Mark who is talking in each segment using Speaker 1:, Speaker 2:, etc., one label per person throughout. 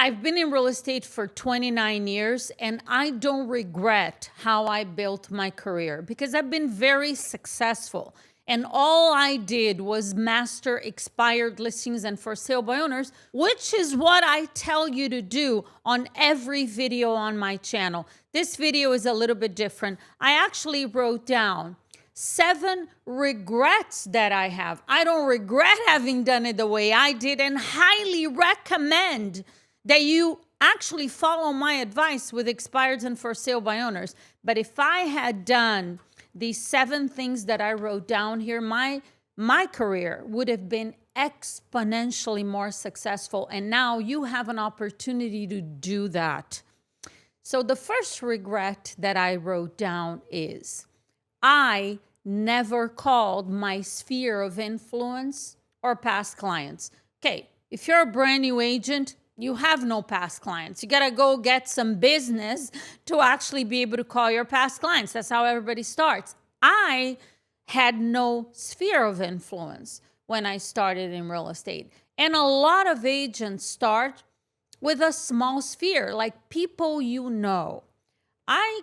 Speaker 1: I've been in real estate for 29 years, and I don't regret how I built my career because I've been very successful. And all I did was master expired listings and for sale by owners, which is what I tell you to do on every video on my channel. This video is a little bit different. I actually wrote down 7 regrets that I have. I don't regret having done it the way I did, and highly recommend that you actually follow my advice with expireds and for sale by owners. But if I had done these 7 things that I wrote down here, my career would have been exponentially more successful. And now you have an opportunity to do that. So the first regret that I wrote down is I never called my sphere of influence or past clients. Okay, if you're a brand new agent, you have no past clients. You got to go get some business to actually be able to call your past clients. That's how everybody starts. I had no sphere of influence when I started in real estate. And a lot of agents start with a small sphere, like people you know. I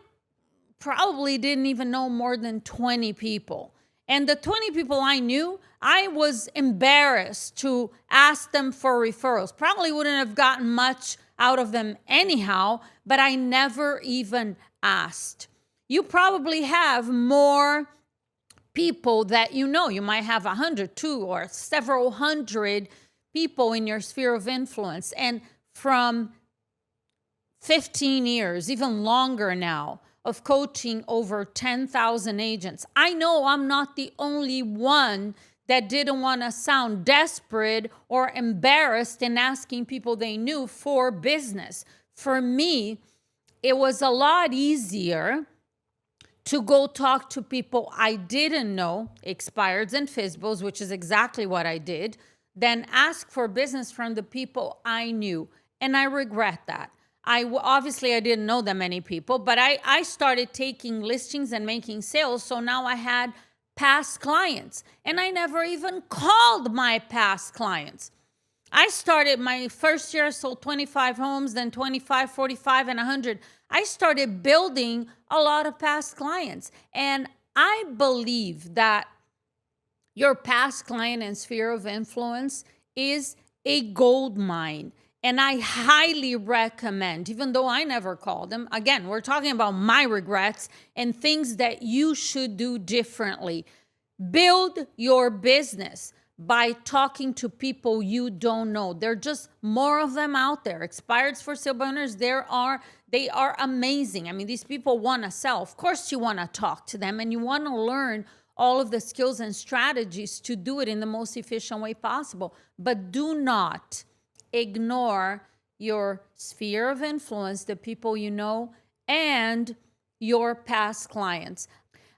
Speaker 1: probably didn't even know more than 20 people. And the 20 people I knew, I was embarrassed to ask them for referrals. Probably wouldn't have gotten much out of them anyhow, but I never even asked. You probably have more people that you know. You might have 100, 200, or several hundred people in your sphere of influence. And from 15 years, even longer now, of coaching over 10,000 agents, I know I'm not the only one that didn't want to sound desperate or embarrassed in asking people they knew for business. For me, it was a lot easier to go talk to people I didn't know, expireds and FSBOs, which is exactly what I did, than ask for business from the people I knew. And I regret that. Obviously, I didn't know that many people, but I started taking listings and making sales. So now I had past clients, and I never even called my past clients. I started my first year, sold 25 homes, then 25, 45, and 100. I started building a lot of past clients. And I believe that your past client and sphere of influence is a gold mine. And I highly recommend, even though I never called them, again, we're talking about my regrets and things that you should do differently. Build your business by talking to people you don't know. There are just more of them out there. Expireds for sale by owners, they are amazing. I mean, these people want to sell. Of course, you want to talk to them and you want to learn all of the skills and strategies to do it in the most efficient way possible. But do not ignore your sphere of influence, the people you know, and your past clients.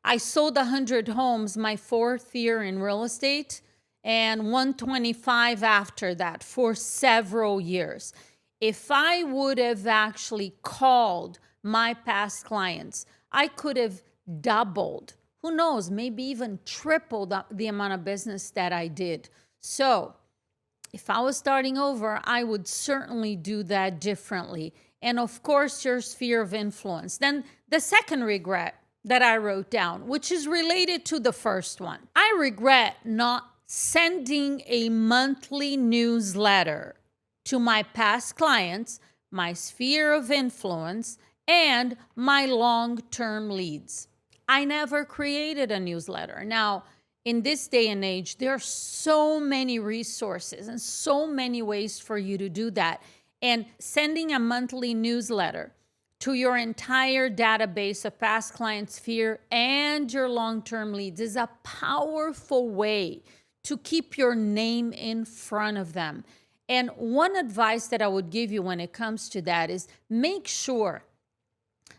Speaker 1: I sold 100 homes my 4th year in real estate and 125 after that for several years. If I would have actually called my past clients, I could have doubled, who knows, maybe even tripled the amount of business that I did. So if I was starting over, I would certainly do that differently. And of course, your sphere of influence. Then the second regret that I wrote down, which is related to the first one. I regret not sending a monthly newsletter to my past clients, my sphere of influence, and my long-term leads. I never created a newsletter. Now, in this day and age, there are so many resources and so many ways for you to do that. And sending a monthly newsletter to your entire database of past client sphere and your long-term leads is a powerful way to keep your name in front of them. And one advice that I would give you when it comes to that is make sure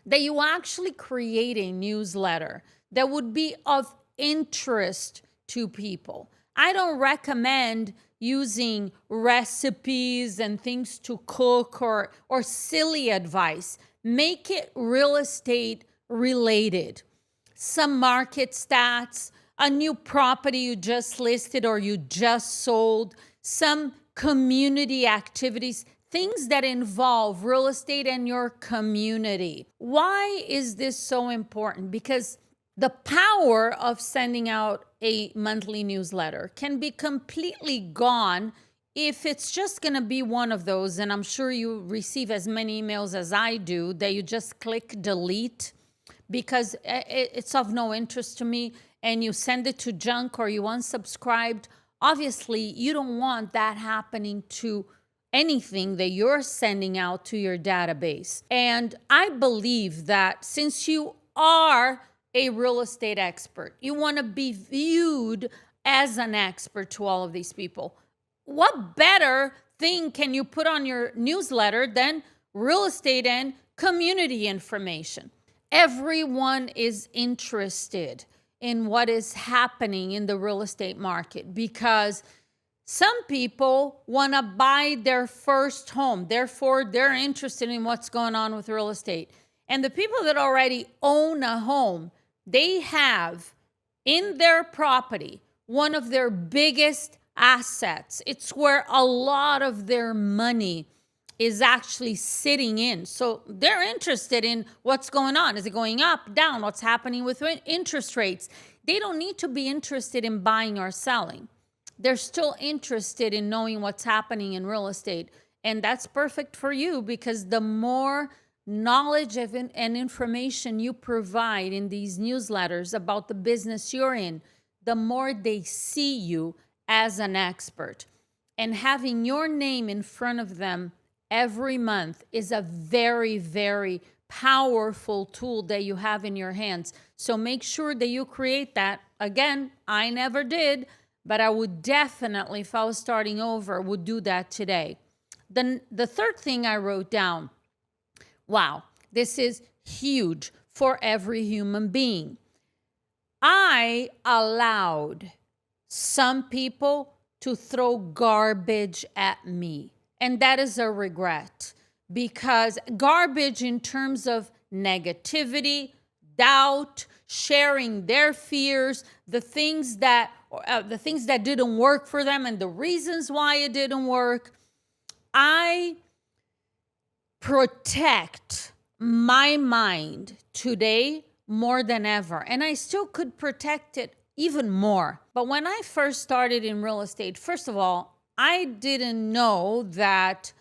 Speaker 1: that you actually create a newsletter that would be of interest to people. I don't recommend using recipes and things to cook or silly advice. Make it real estate related. Some market stats, a new property you just listed or you just sold, some community activities, things that involve real estate and your community. Why is this so important? Because the power of sending out a monthly newsletter can be completely gone if it's just going to be one of those. And I'm sure you receive as many emails as I do that you just click delete because it's of no interest to me, and you send it to junk or you unsubscribed. Obviously, you don't want that happening to anything that you're sending out to your database. And I believe that since you are a real estate expert, you want to be viewed as an expert to all of these people. What better thing can you put on your newsletter than real estate and community information? Everyone is interested in what is happening in the real estate market because some people want to buy their first home. Therefore, they're interested in what's going on with real estate. And the people that already own a home, they have in their property one of their biggest assets. It's where a lot of their money is actually sitting in. So they're interested in what's going on. Is it going up, down? What's happening with interest rates? They don't need to be interested in buying or selling. They're still interested in knowing what's happening in real estate. And that's perfect for you because the more knowledge and information you provide in these newsletters about the business you're in, the more they see you as an expert. And having your name in front of them every month is a very, very powerful tool that you have in your hands. So make sure that you create that. Again, I never did, but I would definitely, if I was starting over, would do that today. Then the third thing I wrote down, wow, this is huge for every human being. I allowed some people to throw garbage at me. And that is a regret because garbage in terms of negativity, doubt, sharing their fears, the things that didn't work for them and the reasons why it didn't work. I protect my mind today more than ever. And I still could protect it even more. But when I first started in real estate, first of all, I didn't know that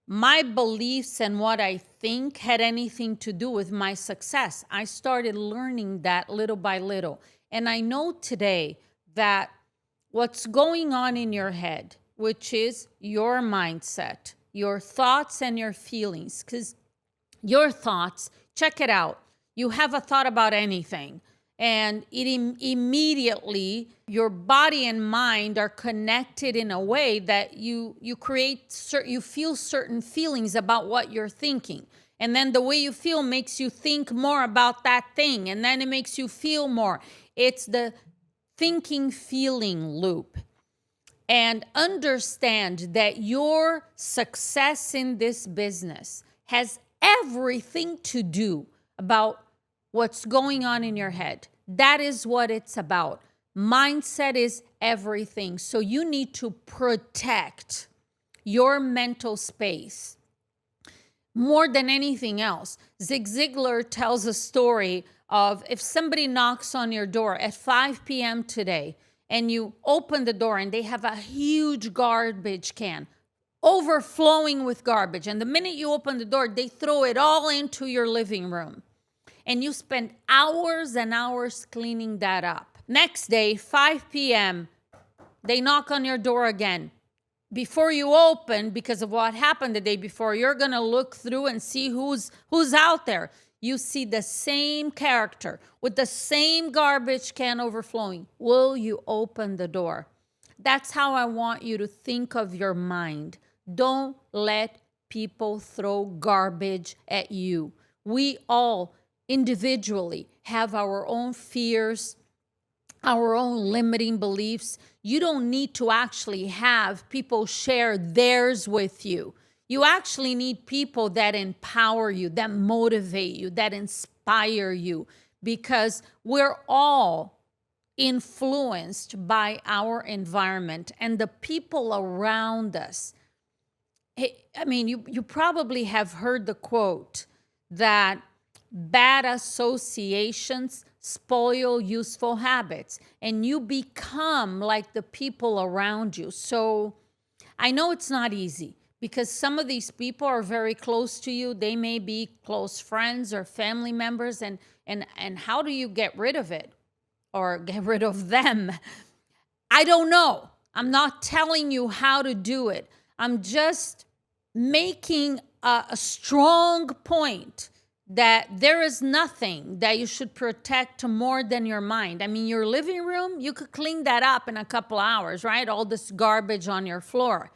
Speaker 1: my beliefs and what I think had anything to do with my success. I started learning that little by little. And I know today that what's going on in your head, which is your mindset, your thoughts and your feelings, because your thoughts, check it out. You have a thought about anything, and it immediately, your body and mind are connected in a way that you feel certain feelings about what you're thinking. And then the way you feel makes you think more about that thing, and then it makes you feel more. It's the thinking feeling loop. And understand that your success in this business has everything to do about what's going on in your head. That is what it's about. Mindset is everything. So you need to protect your mental space more than anything else. Zig Ziglar tells a story of if somebody knocks on your door at 5 p.m. today and you open the door and they have a huge garbage can overflowing with garbage. And the minute you open the door, they throw it all into your living room. And you spend hours and hours cleaning that up. Next day, 5 p.m., they knock on your door again. Before you open, because of what happened the day before, you're going to look through and see who's out there. You see the same character with the same garbage can overflowing. Will you open the door? That's how I want you to think of your mind. Don't let people throw garbage at you. We all individually have our own fears, our own limiting beliefs. You don't need to actually have people share theirs with you. You actually need people that empower you, that motivate you, that inspire you, because we're all influenced by our environment and the people around us. I mean, you probably have heard the quote that bad associations spoil useful habits, and you become like the people around you. So I know it's not easy because some of these people are very close to you. They may be close friends or family members, and how do you get rid of it or get rid of them? I don't know. I'm not telling you how to do it. I'm just making a strong point that there is nothing that you should protect more than your mind. I mean, your living room, you could clean that up in a couple hours, right? All this garbage on your floor.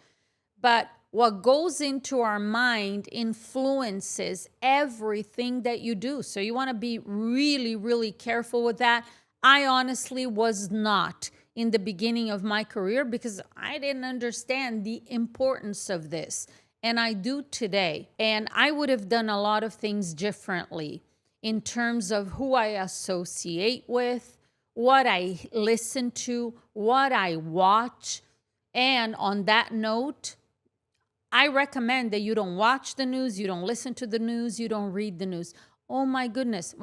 Speaker 1: But what goes into our mind influences everything that you do. So you want to be really, really careful with that. I honestly was not in the beginning of my career because I didn't understand the importance of this. And I do today. And I would have done a lot of things differently in terms of who I associate with, what I listen to, what I watch. And on that note, I recommend that you don't watch the news, you don't listen to the news, you don't read the news. Oh my goodness.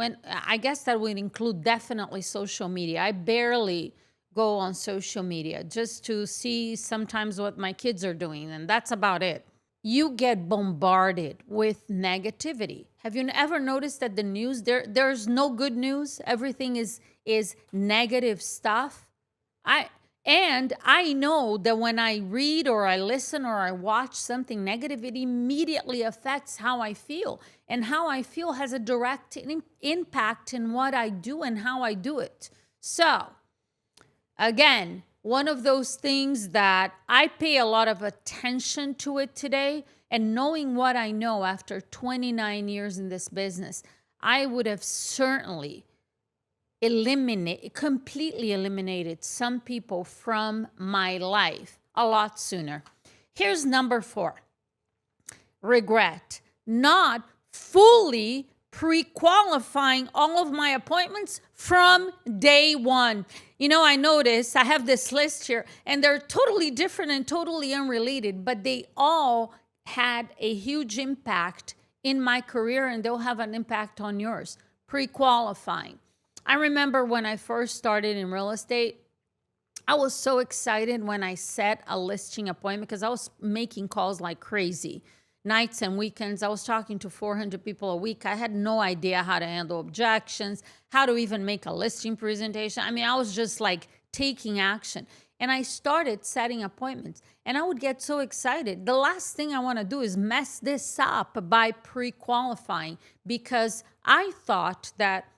Speaker 1: I guess that would include definitely social media. I barely go on social media just to see sometimes what my kids are doing, and that's about it. You get bombarded with negativity. Have you ever noticed that the news, there's no good news? Everything is negative stuff. I know that when I read or I listen or I watch something negative, it immediately affects how I feel. And how I feel has a direct impact in what I do and how I do it. So, again, one of those things that I pay a lot of attention to it today, and knowing what I know after 29 years in this business, I would have certainly completely eliminated some people from my life a lot sooner. Here's number 4. Regret not fully pre-qualifying all of my appointments from day one. You know, I noticed I have this list here and they're totally different and totally unrelated, but they all had a huge impact in my career and they'll have an impact on yours. Pre-qualifying. I remember when I first started in real estate, I was so excited when I set a listing appointment because I was making calls like crazy. Nights and weekends, I was talking to 400 people a week. I had no idea how to handle objections, how to even make a listing presentation. I mean, I was just like taking action. And I started setting appointments and I would get so excited. The last thing I want to do is mess this up by pre-qualifying because I thought that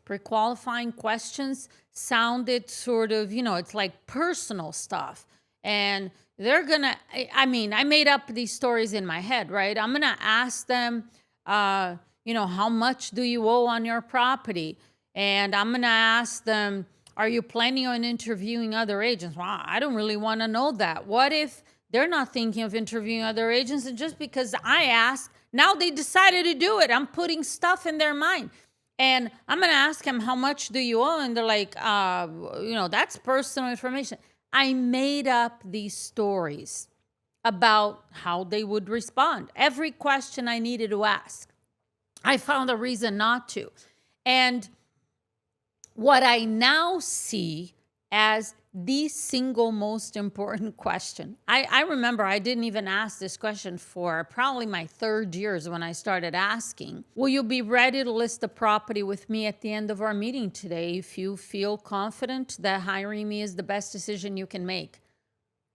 Speaker 1: pre-qualifying questions sounded sort of, it's like personal stuff. And they're going to, I made up these stories in my head, right? I'm going to ask them, how much do you owe on your property? And I'm going to ask them, are you planning on interviewing other agents? Well, I don't really want to know that. What if they're not thinking of interviewing other agents? And just because I asked, now they decided to do it. I'm putting stuff in their mind. And I'm going to ask them, how much do you owe? And they're like, that's personal information. I made up these stories about how they would respond. Every question I needed to ask, I found a reason not to. And what I now see as the single most important question. I remember I didn't even ask this question for probably my 3rd years when I started asking, will you be ready to list the property with me at the end of our meeting today if you feel confident that hiring me is the best decision you can make?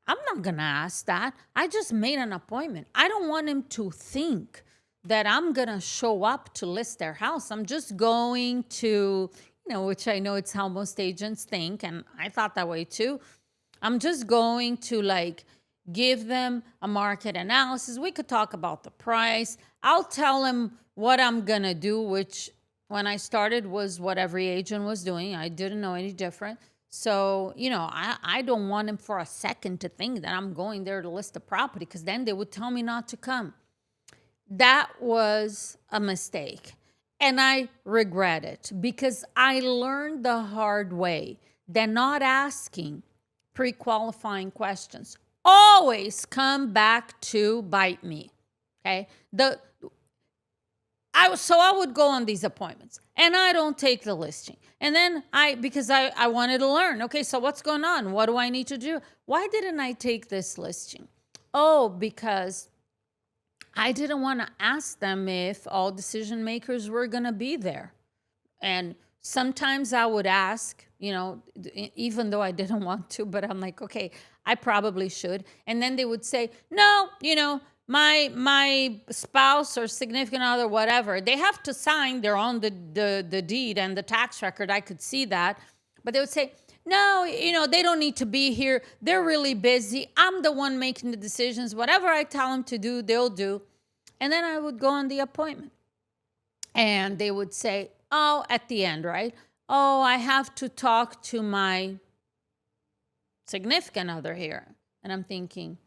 Speaker 1: I'm not going to ask that. I just made an appointment. I don't want him to think that I'm going to show up to list their house. I'm just going to, which I know it's how most agents think, and I thought that way too. I'm just going to give them a market analysis. We could talk about the price. I'll tell them what I'm going to do, which when I started was what every agent was doing. I didn't know any different. So, I don't want them for a second to think that I'm going there to list a property because then they would tell me not to come. That was a mistake. And I regret it because I learned the hard way that not asking pre-qualifying questions always come back to bite me. Okay. So I would go on these appointments and I don't take the listing. And then because I wanted to learn, okay, so what's going on? What do I need to do? Why didn't I take this listing? Oh, because I didn't want to ask them if all decision makers were going to be there. And sometimes I would ask, even though I didn't want to, but I'm like, okay, I probably should. And then they would say, no, my spouse or significant other, whatever, they have to sign. They're on the deed and the tax record. I could see that. But they would say, no, they don't need to be here. They're really busy. I'm the one making the decisions. Whatever I tell them to do, they'll do. And then I would go on the appointment. And they would say, oh, at the end, right? Oh, I have to talk to my significant other here. And I'm thinking,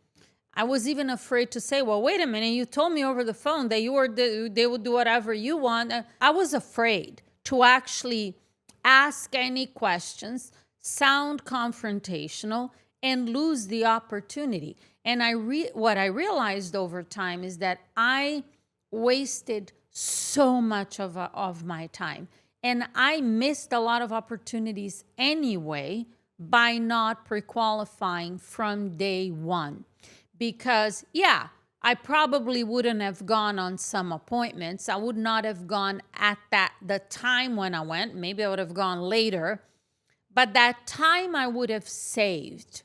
Speaker 1: I was even afraid to say, well, wait a minute, you told me over the phone that they would do whatever you want. I was afraid to actually ask any questions, sound confrontational, and lose the opportunity. And what I realized over time is that I wasted so much of my time. And I missed a lot of opportunities anyway by not pre-qualifying from day one. Because, I probably wouldn't have gone on some appointments. I would not have gone at the time when I went. Maybe I would have gone later. But that time I would have saved.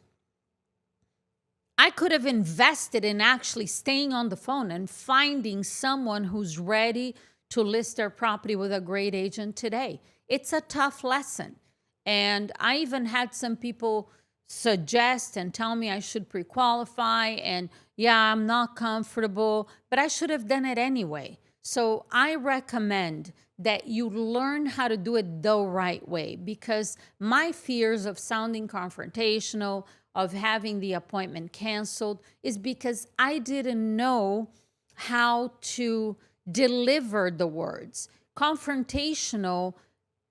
Speaker 1: I could have invested in actually staying on the phone and finding someone who's ready to list their property with a great agent today. It's a tough lesson. And I even had some people suggest and tell me I should pre-qualify, and I'm not comfortable, but I should have done it anyway. So I recommend that you learn how to do it the right way, because my fears of sounding confrontational, of having the appointment canceled, is because I didn't know how to deliver the words. Confrontational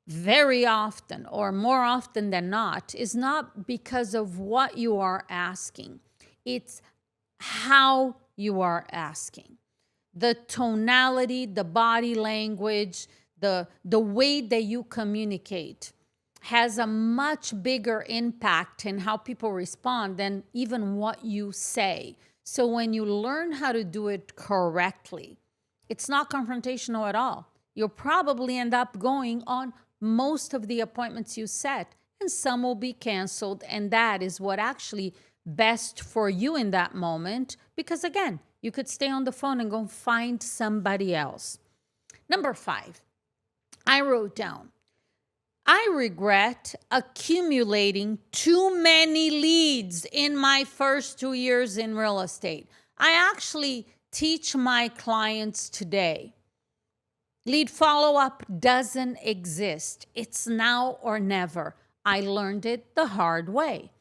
Speaker 1: very often, or more often than not, is not because of what you are asking. It's how you are asking. The tonality, the body language, the way that you communicate has a much bigger impact in how people respond than even what you say. So when you learn how to do it correctly, it's not confrontational at all. You'll probably end up going on most of the appointments you set, and some will be canceled. And that is what actually best for you in that moment, because again, you could stay on the phone and go find somebody else. Number 5, I wrote down, I regret accumulating too many leads in my first 2 years in real estate. I actually teach my clients today, lead follow-up doesn't exist. It's now or never. I learned it the hard way.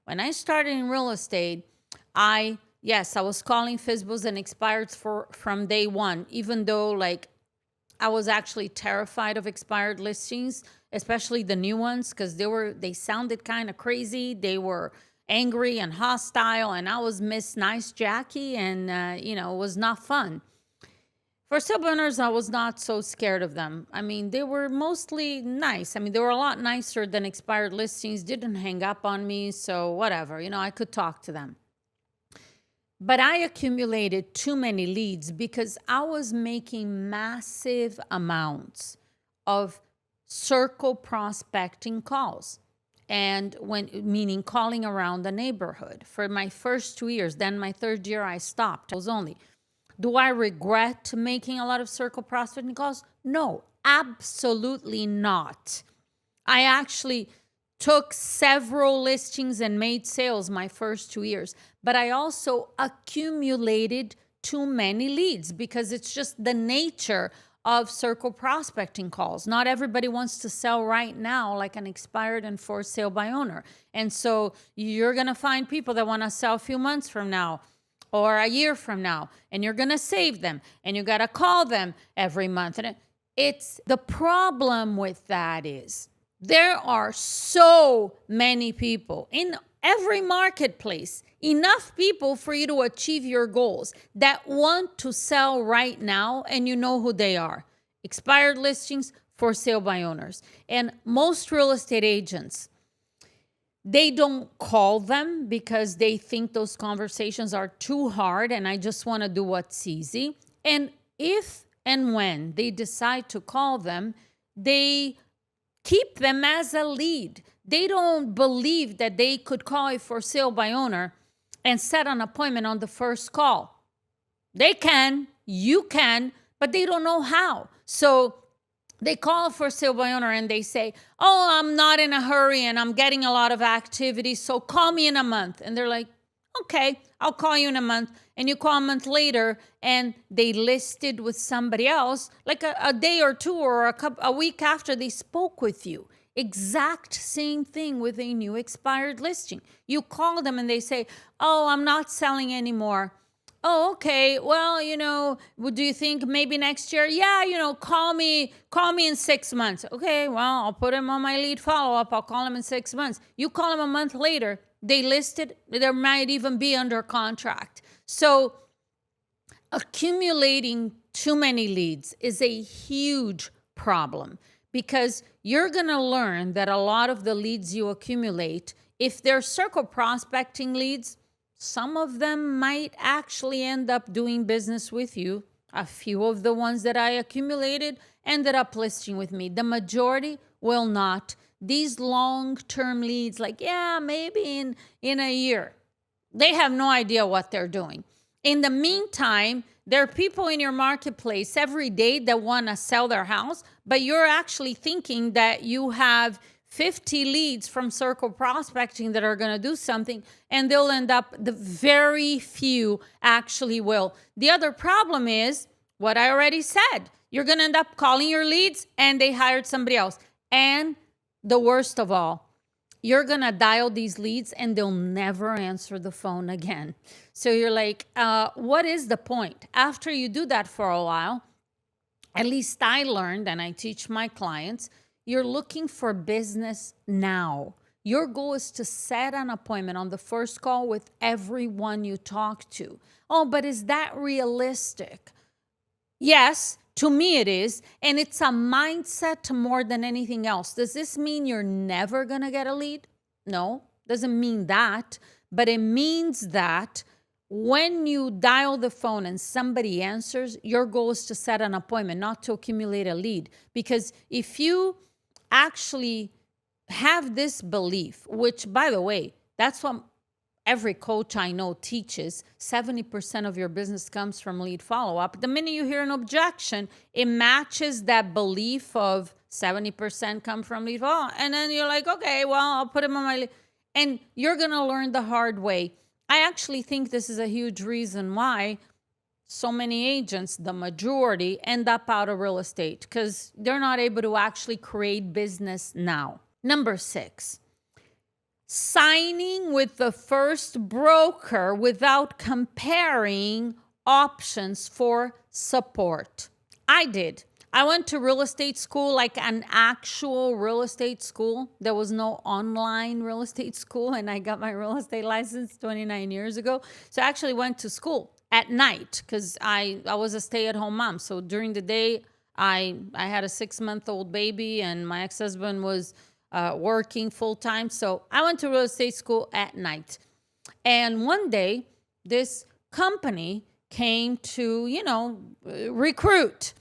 Speaker 1: When I started in real estate, I was calling FSBOs and expireds from day one, even though I was actually terrified of expired listings, especially the new ones, because they sounded kind of crazy. They were angry and hostile, and I was Miss Nice Jackie, and it was not fun. For sub owners, I was not so scared of them. I mean, they were mostly nice. I mean, they were a lot nicer than expired listings, didn't hang up on me, so whatever, I could talk to them. But I accumulated too many leads because I was making massive amounts of circle prospecting calls. And meaning calling around the neighborhood for my first 2 years. Then my third year, I stopped. It was only. Do I regret making a lot of circle prospecting calls? No, absolutely not. I actually took several listings and made sales my first 2 years, but I also accumulated too many leads because it's just the nature of circle prospecting calls. Not everybody wants to sell right now like an expired and for sale by owner. And so you're going to find people that want to sell a few months from now or a year from now, and you're going to save them, and you got to call them every month. And it's the problem with that is there are so many people in every marketplace, enough people for you to achieve your goals that want to sell right now, and you know who they are. Expired listings, for sale by owners. And most real estate agents, they don't call them because they think those conversations are too hard and I just want to do what's easy. And if and when they decide to call them, they keep them as a lead. They don't believe that they could call a for sale by owner and set an appointment on the first call. They can, you can, but they don't know how. So they call for sale by owner and they say, oh, I'm not in a hurry and I'm getting a lot of activity, so call me in a month. And they're like, okay, I'll call you in a month. And you call a month later and they listed with somebody else like a day or two or a week after they spoke with you. Exact same thing with a new expired listing. You call them and they say, oh, I'm not selling anymore. Oh, okay. Well, do you think maybe next year? Yeah, call me in 6 months. Okay, well, I'll put him on my lead follow-up. I'll call him in 6 months. You call him a month later, they listed, there might even be under contract. So accumulating too many leads is a huge problem because you're going to learn that a lot of the leads you accumulate, if they're circle prospecting leads, some of them might actually end up doing business with you. A few of the ones that I accumulated ended up listing with me. The majority will not. These long-term leads, like, yeah, maybe in a year, they have no idea what they're doing. In the meantime, there are people in your marketplace every day that want to sell their house, but you're actually thinking that you have 50 leads from circle prospecting that are going to do something, and they'll end up, the very few actually will. The other problem is what I already said. You're going to end up calling your leads and they hired somebody else. And the worst of all, you're going to dial these leads and they'll never answer the phone again. So you're like, what is the point? After you do that for a while, at least I learned, and I teach my clients, you're looking for business now. Your goal is to set an appointment on the first call with everyone you talk to. Oh, but is that realistic? Yes, to me it is. And it's a mindset more than anything else. Does this mean you're never going to get a lead? No, doesn't mean that. But it means that when you dial the phone and somebody answers, your goal is to set an appointment, not to accumulate a lead. Because if you actually have this belief, which, by the way, that's what every coach I know teaches, 70% of your business comes from lead follow-up. The minute you hear an objection, it matches that belief of 70% come from lead follow-up. And then you're like, okay, well, I'll put him on my lead. And you're going to learn the hard way. I actually think this is a huge reason why so many agents, the majority, end up out of real estate because they're not able to actually create business now. Number 6, signing with the first broker without comparing options for support. I did. I went to real estate school, like an actual real estate school. There was no online real estate school, and I got my real estate license 29 years ago. So I actually went to school at night because I was a stay-at-home mom. So during the day, I had a 6-month-old baby, and my ex-husband was working full-time. So I went to real estate school at night. And one day, this company came to, recruit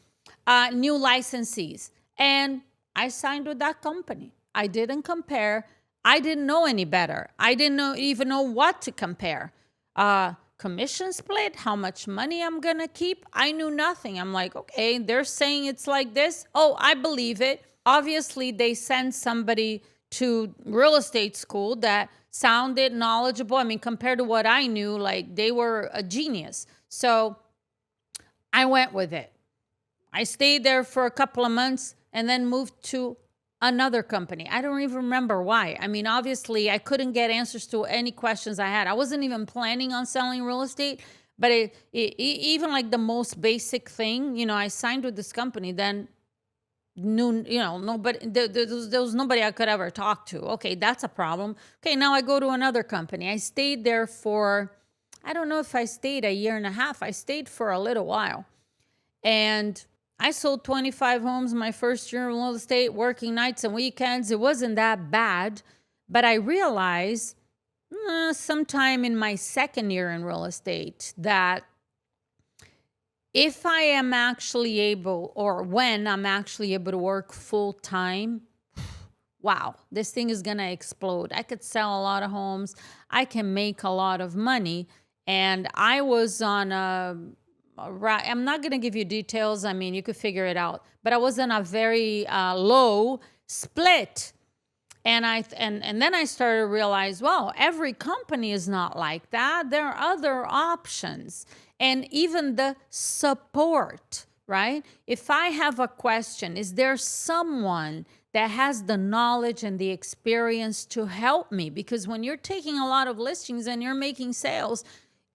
Speaker 1: new licensees. And I signed with that company. I didn't compare. I didn't know any better. I didn't even know what to compare. Commission split, how much money I'm going to keep. I knew nothing. I'm like, okay, they're saying it's like this. Oh, I believe it. Obviously, they sent somebody to real estate school that sounded knowledgeable. I mean, compared to what I knew, like they were a genius. So I went with it. I stayed there for a couple of months and then moved to another company. I don't even remember why. I mean, obviously, I couldn't get answers to any questions I had. I wasn't even planning on selling real estate, but even like the most basic thing, I signed with this company. Then nobody, there was nobody I could ever talk to. Okay, that's a problem. Okay, now I go to another company. I stayed there for, I don't know if I stayed a year and a half. I stayed for a little while. And I sold 25 homes my first year in real estate, working nights and weekends. It wasn't that bad. But I realized sometime in my second year in real estate that if I am actually able, or when I'm actually able to work full time, wow, this thing is going to explode. I could sell a lot of homes. I can make a lot of money. And I was on I'm not going to give you details. I mean, you could figure it out. But I was on a very low split. And then I started to realize, well, every company is not like that. There are other options. And even the support, right? If I have a question, is there someone that has the knowledge and the experience to help me? Because when you're taking a lot of listings and you're making sales,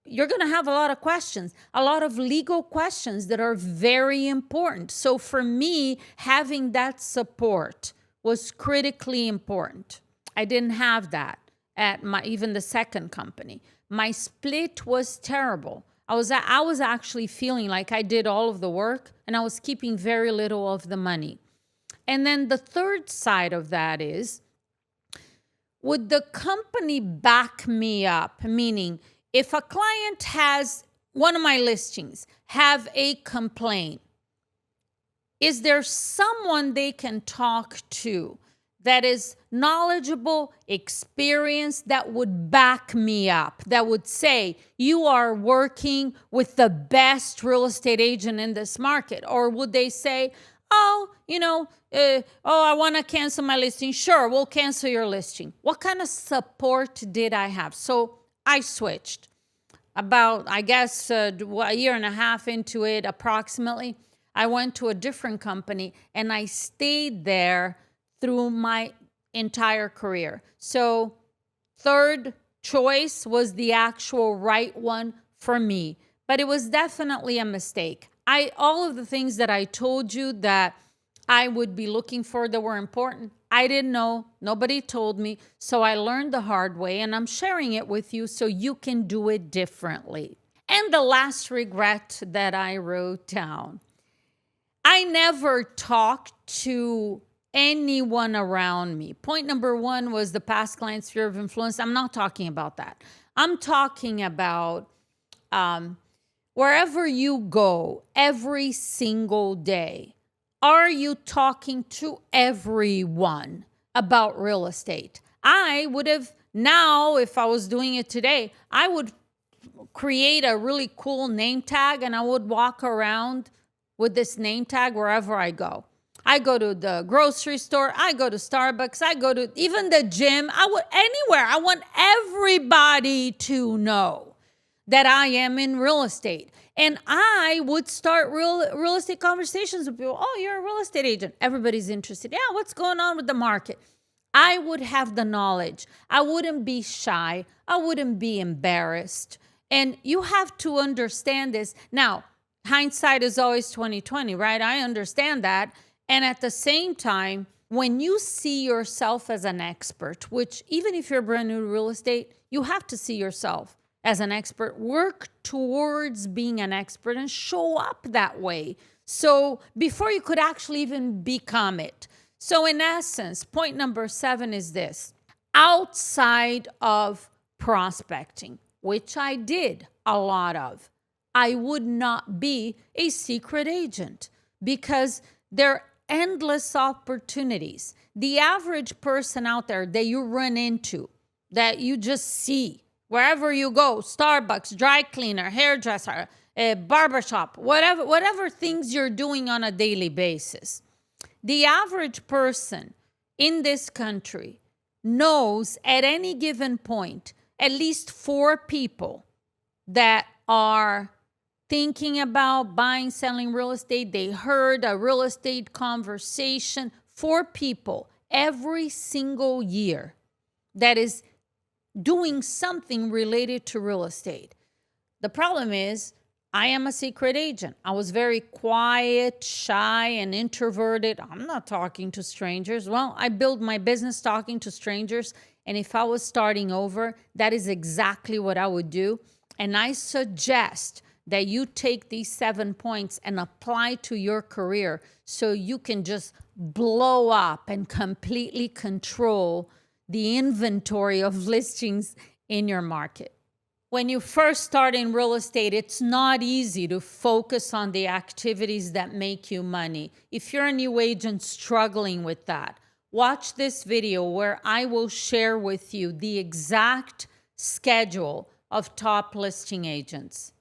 Speaker 1: you're going to have a lot of questions, a lot of legal questions that are very important. So for me, having that support was critically important. I didn't have that at even the second company. My split was terrible. I was actually feeling like I did all of the work and I was keeping very little of the money. And then the third side of that is, would the company back me up? Meaning, if a client has one of my listings, have a complaint, is there someone they can talk to that is knowledgeable, experienced, that would back me up, that would say, you are working with the best real estate agent in this market? Or would they say, oh, I want to cancel my listing. Sure, we'll cancel your listing. What kind of support did I have? So I switched. About, I guess, a year and a half into it, approximately, I went to a different company and I stayed there through my entire career. So third choice was the actual right one for me, but it was definitely a mistake. All of the things that I told you that I would be looking for that were important, I didn't know. Nobody told me. So I learned the hard way, and I'm sharing it with you so you can do it differently. And the last regret that I wrote down, I never talked to anyone around me. Point number one was the past client sphere of influence. I'm not talking about that. I'm talking about wherever you go every single day, are you talking to everyone about real estate? I would have now, if I was doing it today, I would create a really cool name tag and I would walk around with this name tag wherever I go. I go to the grocery store, I go to Starbucks, I go to even the gym, anywhere. I want everybody to know that I am in real estate. And I would start real estate conversations with people. Oh, you're a real estate agent. Everybody's interested. Yeah, what's going on with the market? I would have the knowledge. I wouldn't be shy. I wouldn't be embarrassed. And you have to understand this. Now, hindsight is always 20/20, right? I understand that. And at the same time, when you see yourself as an expert, which even if you're brand new to real estate, you have to see yourself as an expert, work towards being an expert and show up that way. So before you could actually even become it. So in essence, point number 7 is this: outside of prospecting, which I did a lot of, I would not be a secret agent because there are endless opportunities. The average person out there that you run into, that you just see wherever you go, Starbucks, dry cleaner, hairdresser, barbershop, whatever things you're doing on a daily basis. The average person in this country knows at any given point at least 4 people that are thinking about buying, selling real estate. They heard a real estate conversation. 4 people every single year that is doing something related to real estate. The problem is I am a secret agent. I was very quiet, shy, and introverted. I'm not talking to strangers. Well, I built my business talking to strangers. And if I was starting over, that is exactly what I would do. And I suggest that you take these 7 points and apply to your career so you can just blow up and completely control the inventory of listings in your market. When you first start in real estate, it's not easy to focus on the activities that make you money. If you're a new agent struggling with that, watch this video where I will share with you the exact schedule of top listing agents.